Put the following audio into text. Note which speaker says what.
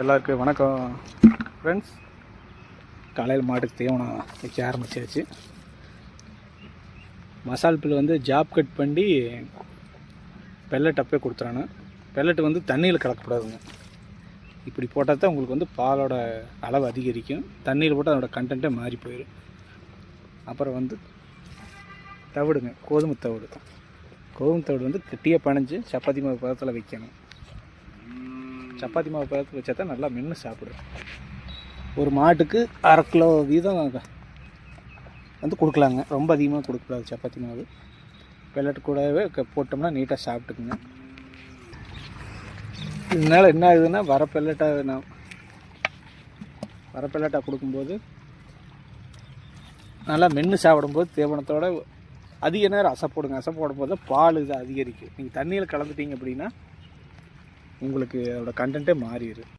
Speaker 1: எல்லாருக்கும் வணக்கம் ஃப்ரெண்ட்ஸ். காலையில் மாட்டுக்கு தீவனம் வைக்க ஆரம்பிச்சாச்சு. மசால் புல் வந்து ஜாப் கட் பண்ணி பெல்லட் அப்பே கொடுத்துறானு. பெல்லட் வந்து தண்ணியில் கலக்கக்கூடாதுங்க. இப்படி போட்டால் தான் உங்களுக்கு வந்து பாலோட அளவு அதிகரிக்கும். தண்ணியில் போட்டால் அதோட கண்டென்ட்டே மாறி போயிடும். அப்புறம் வந்து தவிடுங்க, கோதுமை தவிடு. கோதுமை தவிடு வந்து கெட்டியாக பனைஞ்சு சப்பாத்தி மாவு பதத்தில் வைக்கணும். சப்பாத்தி மாவு பதத்தில் வச்சா தான் நல்லா மென்று சாப்பிடும். ஒரு மாட்டுக்கு 1/2 கிலோ வீதம் வந்து கொடுக்கலாங்க. ரொம்ப அதிகமாக கொடுக்கக்கூடாது சப்பாத்தி மாவு. பெல்லட் கூடவே போட்டோம்னா நீட்டாக சாப்பிட்டுக்குங்க. இதனால் என்ன ஆகுதுன்னா வர பெல்லட்டாக கொடுக்கும்போது நல்லா மென்று சாப்பிடும்போது தீவனத்தோட அதிக நேரம் அசை போடும்போது பால் இது அதிகரிக்கும். நீங்கள் தண்ணியில் கலந்துட்டீங்க அப்படின்னா உங்களுக்கு அதோட கண்டென்ட்டே மாறிடும்.